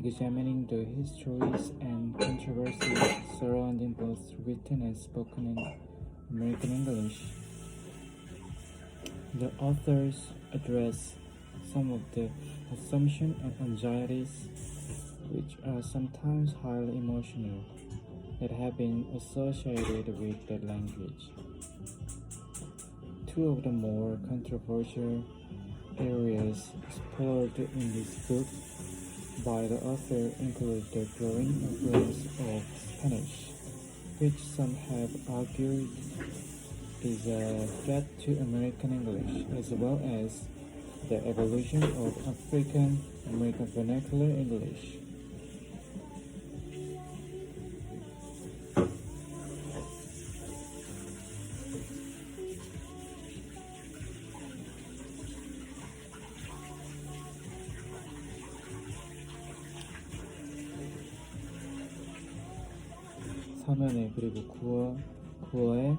examining the histories and controversies surrounding both written and spoken American English. The authors address some of the assumptions and anxieties, which are sometimes highly emotional, that have been associated with that language. Two of the more controversial areas explored in this book by the author include the growing influence of Spanish, which some have argued is a threat to American English, as well as the evolution of African American Vernacular English. 서면에 그리고 구어에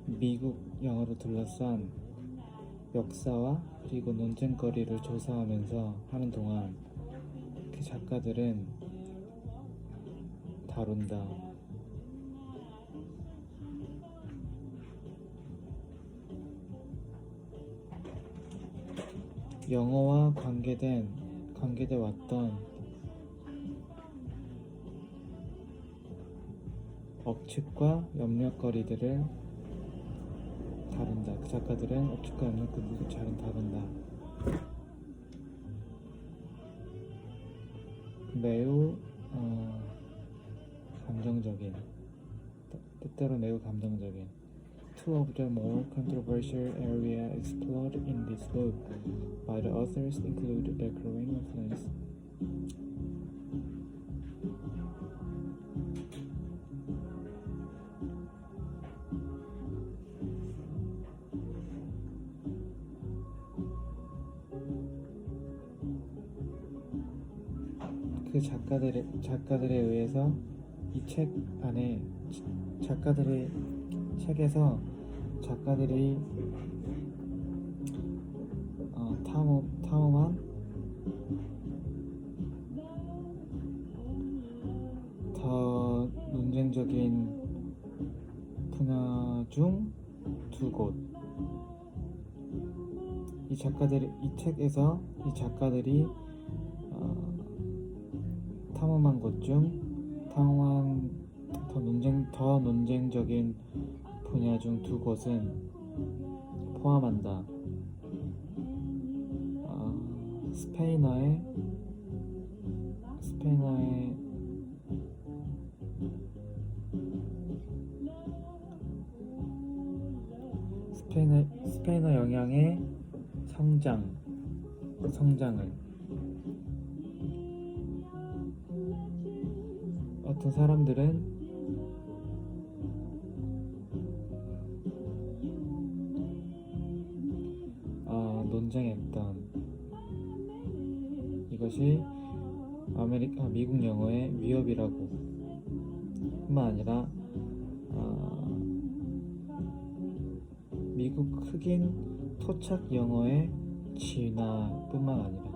미국 영어로 둘러싼 역사와 그리고 논쟁거리를 조사하면서 하는 동안 그 작가들은 다룬다. 영어와 관계돼 왔던 억측과 염려거리들을 다룬다. 그 작가들은 억측과 염려거리들을 잘 다룬다. 매우 감정적인, 때때로 매우 감정적인. Two of the more controversial areas explored in this book by the authors include the growing influence 그 작가들에 의해서 이 책 안에 작가들의 책에서 작가들이 탐험한 더 논쟁적인 분야 중 두 곳. 이 책에서 이 작가들이 탐험한 곳 중 더 논쟁적인 분야 중 두 곳은 포함한다. 스페인어의 영향의 성장을 어떤 사람들은 논쟁했던 이것이 미국 영어의 위협이라고 뿐만 아니라 미국 흑인 토착 영어의 진화뿐만 아니라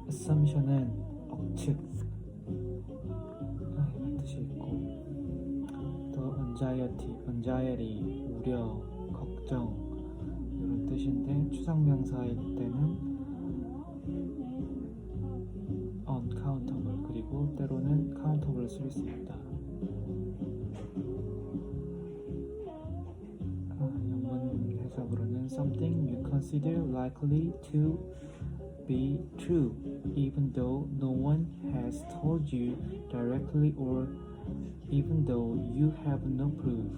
assumption은 억측 뜻이 있고 또 anxiety 우려, 걱정 이런 뜻인데 추상명사일 때는 uncountable 그리고 때로는 countable 쓸 수 있다. 영문 해석으로는 something you consider likely to be true, even though no one has told you directly or even though you have no proof.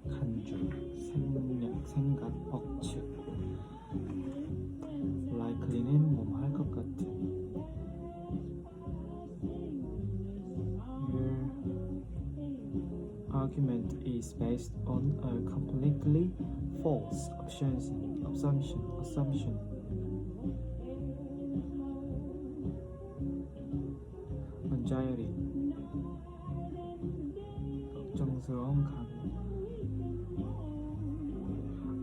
간주, 생각, 억측. likely는 뭐뭐 할 것 같은. Your argument is based on a completely false assumption. anxiety 걱정스러운 감정.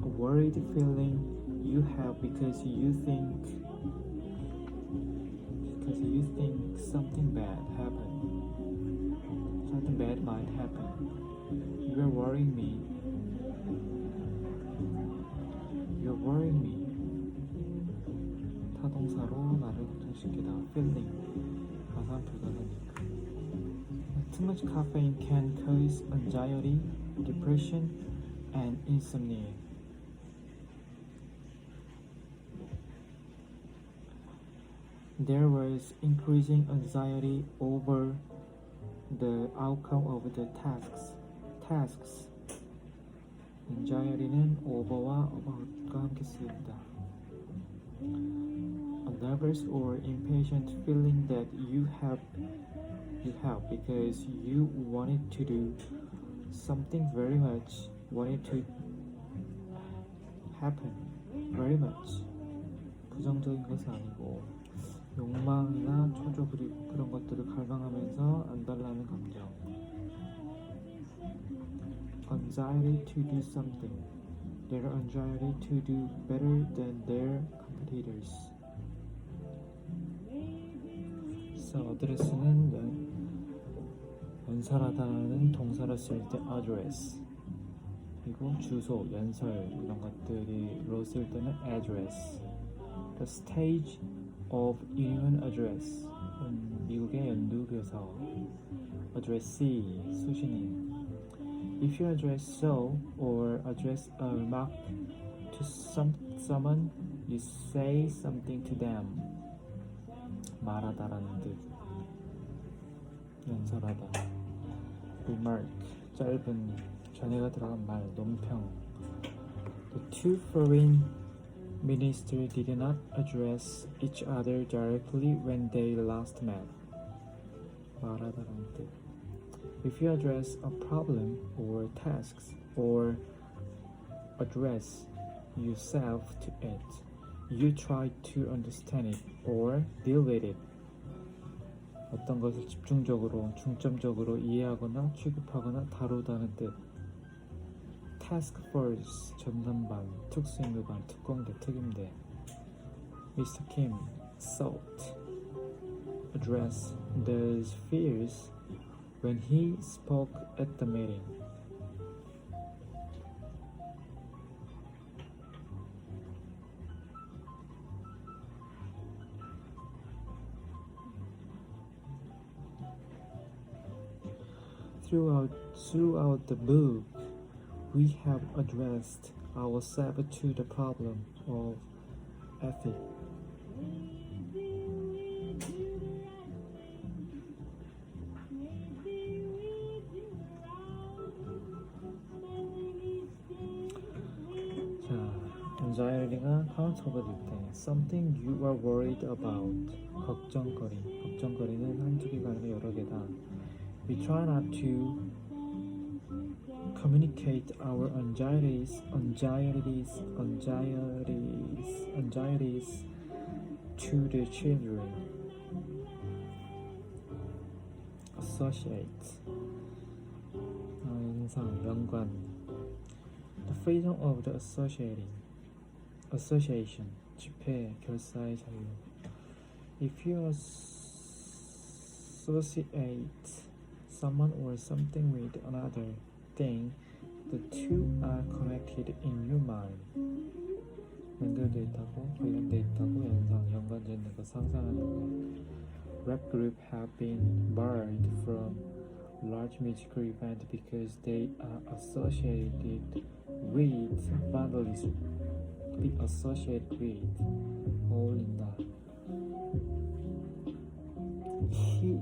A worried feeling you have because you think something bad happened. Something bad might happen. You're worrying me. You're worrying me. 타동사로 나를 걱정시키다. Feeling. 가산 불가사니까. Too much caffeine can cause anxiety, depression, and insomnia. There was increasing anxiety over the outcome of the tasks. Anxiety는 over와 about과 함께 쓰입니다. A nervous or impatient feeling that you have because you wanted to do something very much, wanted to happen very much. 부정적인 것은 아니고 욕망이나 초조 그리고 그런 것들을 갈망하면서 안달나는 감정. Anxiety to do something. Their anxiety to do better than their competitors. So address는 연설하다는 동사를 쓸 때 address. 그리고 주소, 연설 이런 것들로 쓸 때는 address. The stage of Union Address. 미국의 연두교서. Addressee, 수신인. If you address so or address a remark to someone, you say something to them. 말하다라는 뜻. 연설하다. Remark, 짧은 전해가 들어간 말, 논평. The two foreign ministers did not address each other directly when they last met. 말하다라는 뜻. If you address a problem or tasks or address yourself to it, you try to understand it or deal with it. 어떤 것을 집중적으로, 중점적으로 이해하거나 취급하거나 다루다는 뜻. Task force, 전담반, 특수임무반, 특공대, 특임대. Mr. Kim sought address those fears when he spoke at the meeting. Throughout the book, we have addressed ourselves to the problem of ethics. anxiety가 카운터가 될 때 something you are worried about 걱정거리는 한두 개가 아니라 여러 개다. We try not to communicate our anxieties to the children. Associate 인상, 연관. The freedom of the association 집회, 결사의 자유. If you associate someone or something with another thing, the two are connected in your mind. 연결되어 있다고, 관련되어 있다고, 연관되어 있는 거, 상상하는 거. Rap group have been barred from large musical events because they are associated with vandalism. Be associated with 어울린다. He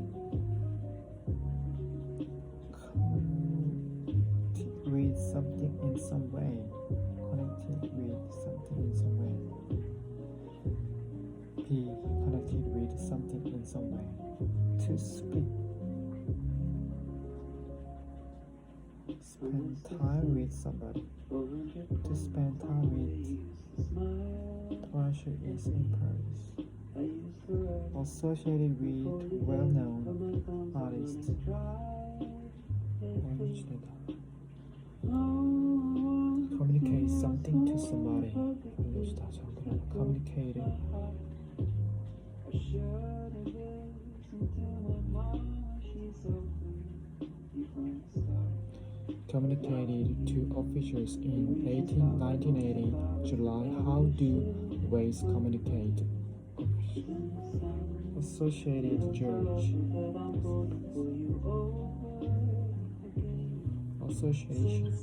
connected with something in some way. Be connected with something in some way. To speak. Spend time with somebody. To spend time with. The answer is in Paris. associated with well-known artists. Communicate something to somebody. Communicate. Communicated to officials in 1980 July. How do ways communicate? Associated Church. Association.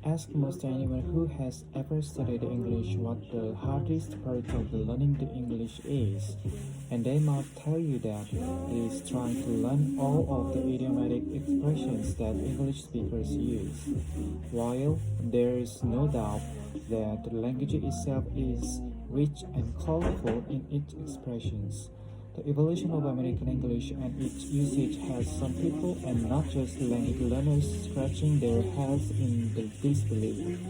Ask most anyone who has ever studied English what the hardest part of learning the English is, and they might tell you that it is trying to learn all of the idiomatic expressions that English speakers use. While there is no doubt that the language itself is rich and colorful in its expressions, the evolution of American English and its usage has some people, and not just language learners, scratching their heads in disbelief.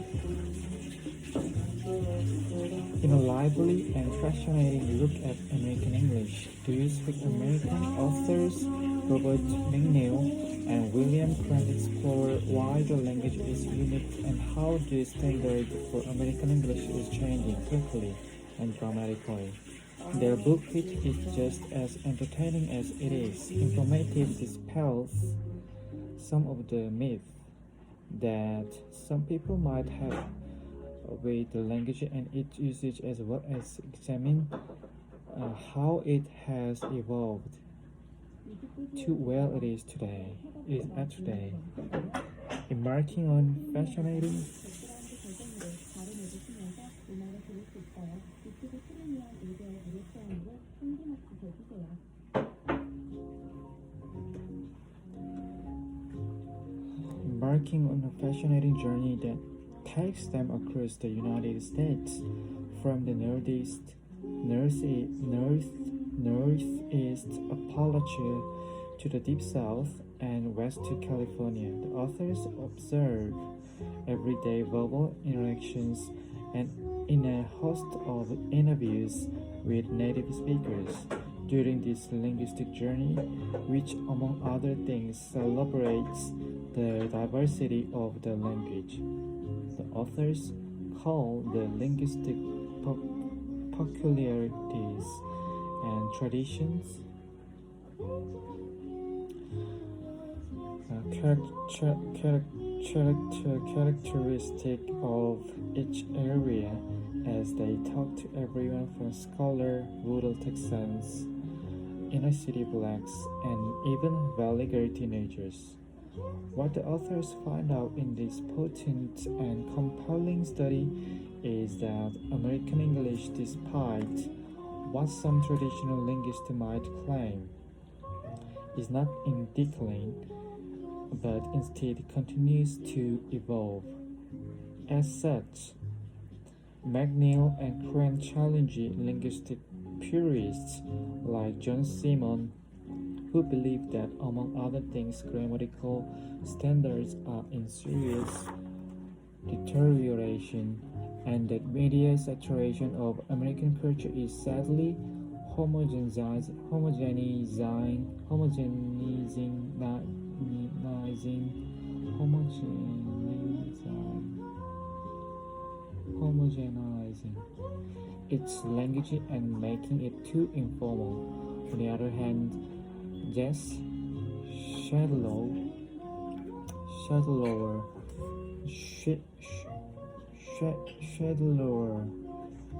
In a lively and fascinating look at American English, Do You Speak American? Authors Robert McNeil and William Crane explore why the language is unique and how the standard for American English is changing quickly and dramatically. Their book, which is just as entertaining as it is informative, dispels some of the myths that some people might have with the language and its usage, as well as examine how it has evolved to where it is today. Embarking on fascinating embarking on a fascinating journey that takes them across the United States, from the northeast Appalachia to the deep south and west to California. The authors observe everyday verbal interactions and in a host of interviews with native speakers. During this linguistic journey, which among other things celebrates the diversity of the language, the authors call the linguistic peculiarities and traditions, characteristic of each area, as they talk to everyone from scholar, rural Texans, inner city blacks, and even Valley Girl teenagers. What the authors find out in this potent and compelling study is that American English, despite what some traditional linguists might claim, is not in decline, but instead continues to evolve. As such, McNeil and Crane challenge linguistic purists like John Simon, who believe that, among other things, grammatical standards are in serious deterioration, and that media saturation of American culture is sadly homogenizing its language and making it too informal. On the other hand, Jess Shadlower,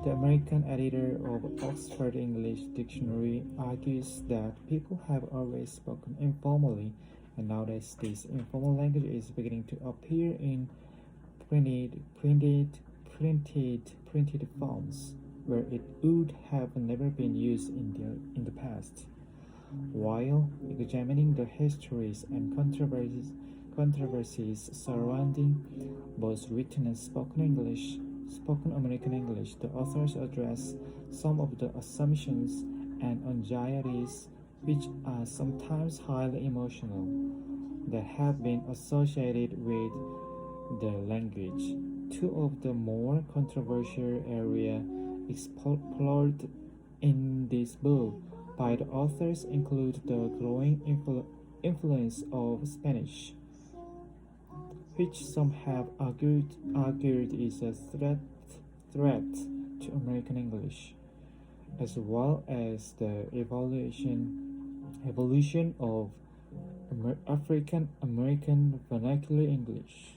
the American editor of Oxford English Dictionary, argues that people have always spoken informally, and nowadays this informal language is beginning to appear in printed forms, where it would have never been used in the past. While examining the histories and controversies surrounding both written and spoken English, spoken American English, the authors address some of the assumptions and anxieties which are sometimes highly emotional that have been associated with the language. Two of the more controversial areas explored in this book by the authors include the growing influence of Spanish, which some have argued is a threat to American English, as well as the evolution of African American vernacular English.